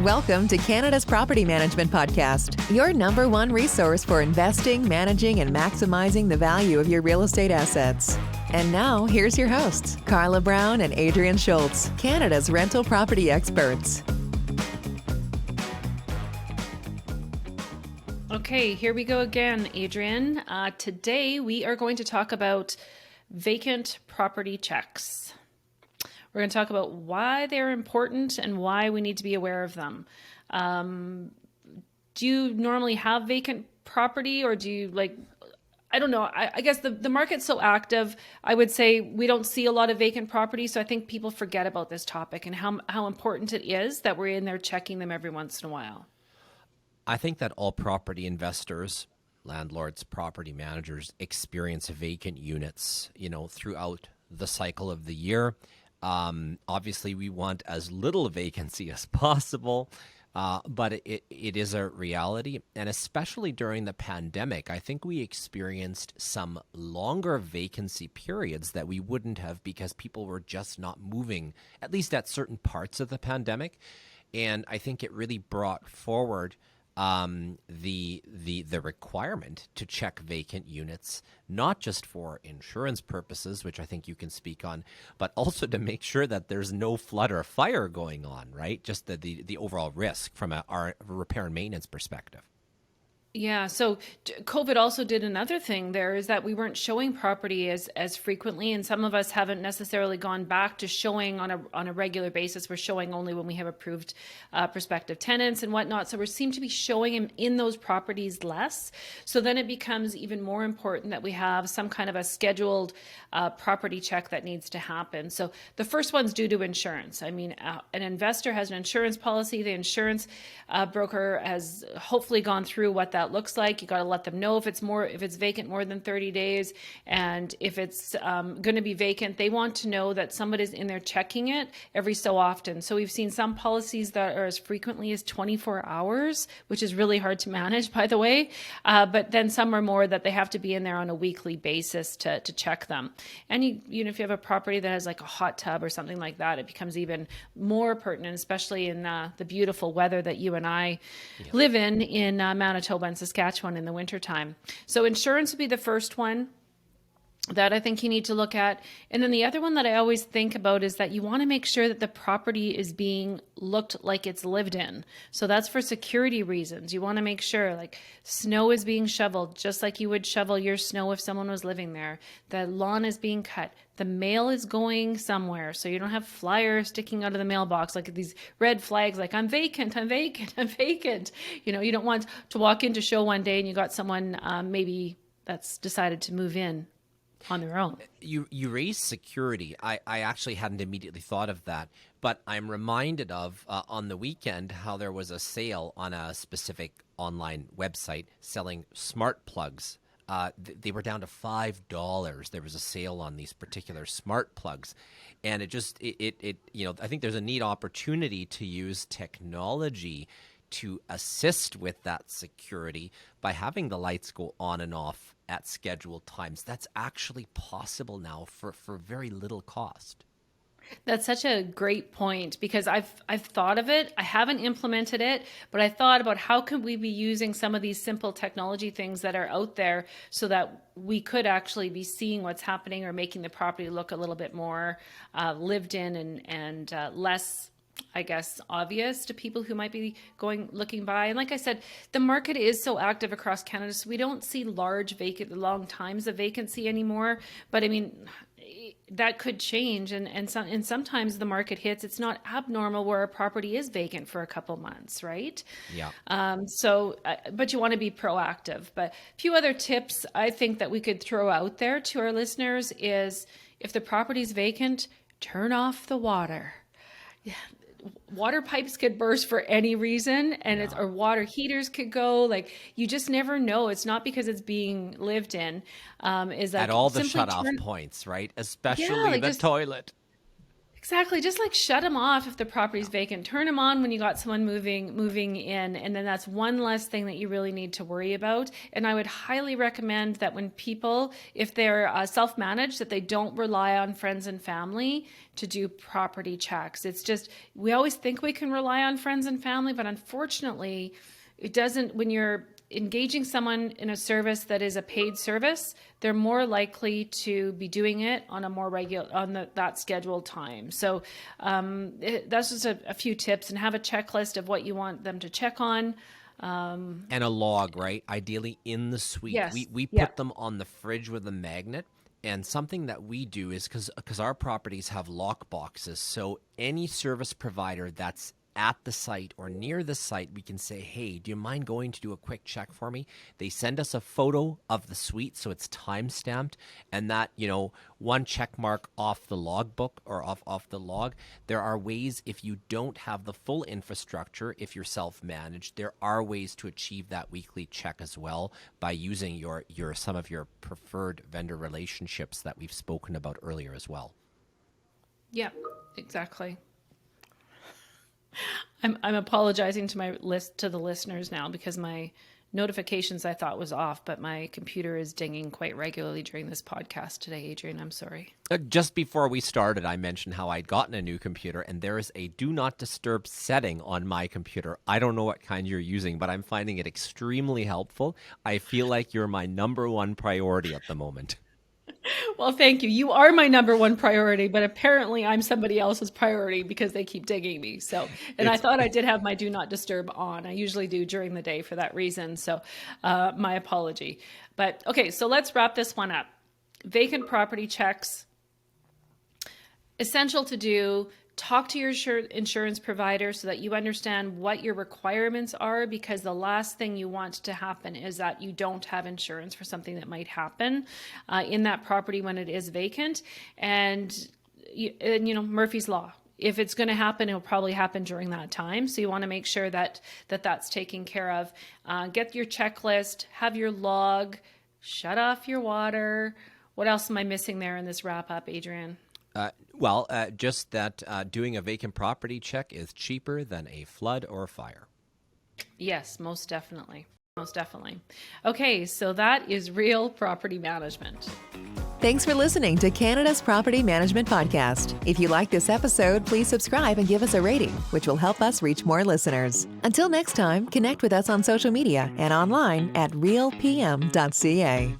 Welcome to Canada's Property Management Podcast, your number one resource for investing, managing, and maximizing the value of your real estate assets. And now, here's your hosts, Carla Brown and Adrian Schultz, Canada's rental property experts. Okay, here we go again, Adrian. Today, we are going to talk about vacant property checks. We're going to talk about why they're important and why we need to be aware of them. Do you normally have vacant property, or do you I don't know. I guess the market's so active. I would say we don't see a lot of vacant property. So I think people forget about this topic and how important it is that we're in there checking them every once in a while. I think that all property investors, landlords, property managers experience vacant units, throughout the cycle of the year. Obviously, we want as little vacancy as possible, but it is a reality. And especially during the pandemic, I think we experienced some longer vacancy periods that we wouldn't have because people were just not moving, at least at certain parts of the pandemic. And I think it really brought forward the requirement to check vacant units, not just for insurance purposes, which I think you can speak on, but also to make sure that there's no flood or fire going on, right? Just the overall risk from our repair and maintenance perspective. Yeah, so COVID also did another thing there, is that we weren't showing property as frequently, and some of us haven't necessarily gone back to showing on a regular basis. We're showing only when we have approved prospective tenants and whatnot. So we seem to be showing in those properties less. So then it becomes even more important that we have some kind of a scheduled property check that needs to happen. So the first one's due to insurance. I mean, an investor has an insurance policy. The insurance broker has hopefully gone through what that looks like. You got to let them know if it's vacant more than 30 days, and if it's going to be vacant, they want to know that somebody's in there checking it every so often. So we've seen some policies that are as frequently as 24 hours, which is really hard to manage, by the way. But then some are more that they have to be in there on a weekly basis to check them. And if you have a property that has like a hot tub or something like that, it becomes even more pertinent, especially in the beautiful weather that you and I live in Manitoba and Saskatchewan in the wintertime. So insurance would be the first one that I think you need to look at. And then the other one that I always think about is that you want to make sure that the property is being looked like it's lived in. So that's for security reasons. You want to make sure like snow is being shoveled just like you would shovel your snow if someone was living there. The lawn is being cut. The mail is going somewhere. So you don't have flyers sticking out of the mailbox, like these red flags, like I'm vacant, I'm vacant, I'm vacant. You don't want to walk into show one day and you got someone maybe that's decided to move in on their own. You raise security. I actually hadn't immediately thought of that, but I'm reminded of on the weekend how there was a sale on a specific online website selling smart plugs. They were down to $5. There was a sale on these particular smart plugs, and I think there's a neat opportunity to use technology to assist with that security by having the lights go on and off at scheduled times. That's actually possible now for very little cost. That's such a great point, because I've thought of it. I haven't implemented it, but I thought about how could we be using some of these simple technology things that are out there so that we could actually be seeing what's happening or making the property look a little bit more lived in and less, I guess, obvious to people who might be looking by. And like I said, the market is so active across Canada, so we don't see long times of vacancy anymore. But I mean, that could change, and sometimes the market hits. It's not abnormal where a property is vacant for a couple months, right? Yeah. But you want to be proactive. But a few other tips I think that we could throw out there to our listeners is, if the property's vacant, turn off the water. Yeah. Water pipes could burst for any reason, and or water heaters could go. Like, you just never know. It's not because it's being lived in. Is that at all the shut-off points, right? Especially the toilet. Exactly. Just like shut them off if the property's vacant. Turn them on when you got someone moving in, and then that's one less thing that you really need to worry about. And I would highly recommend that when people, if they're self-managed, that they don't rely on friends and family to do property checks. It's just, we always think we can rely on friends and family, but unfortunately, it doesn't. When you're engaging someone in a service that is a paid service, they're more likely to be doing it on a more regular, on that scheduled time. So that's just a few tips, and have a checklist of what you want them to check on. And a log, right? Ideally in the suite. Yes. We put them on the fridge with a magnet. And something that we do is because our properties have lock boxes, so any service provider that's at the site or near the site, we can say, hey, do you mind going to do a quick check for me? They send us a photo of the suite, so it's time stamped, and that, one check mark off the logbook or off the log. There are ways, if you don't have the full infrastructure, if you're self-managed, there are ways to achieve that weekly check as well by using your some of your preferred vendor relationships that we've spoken about earlier as well. Yeah, exactly. I'm apologizing to the listeners now because my notifications I thought was off, but my computer is dinging quite regularly during this podcast today, Adrian. I'm sorry. Just before we started, I mentioned how I'd gotten a new computer, and there is a do not disturb setting on my computer. I don't know what kind you're using, but I'm finding it extremely helpful. I feel like you're my number one priority at the moment. Well, thank you. You are my number one priority, but apparently I'm somebody else's priority because they keep digging me. So, and I thought I did have my do not disturb on. I usually do during the day for that reason. So my apology. But okay, so let's wrap this one up. Vacant property checks, essential to do. Talk to your insurance provider so that you understand what your requirements are, because the last thing you want to happen is that you don't have insurance for something that might happen in that property when it is vacant. And Murphy's Law. If it's going to happen, it'll probably happen during that time. So you want to make sure that that's taken care of. Get your checklist, have your log, shut off your water. What else am I missing there in this wrap up, Adrian? Just that doing a vacant property check is cheaper than a flood or a fire. Yes, most definitely. Most definitely. Okay, so that is real property management. Thanks for listening to Canada's Property Management Podcast. If you like this episode, please subscribe and give us a rating, which will help us reach more listeners. Until next time, connect with us on social media and online at realpm.ca.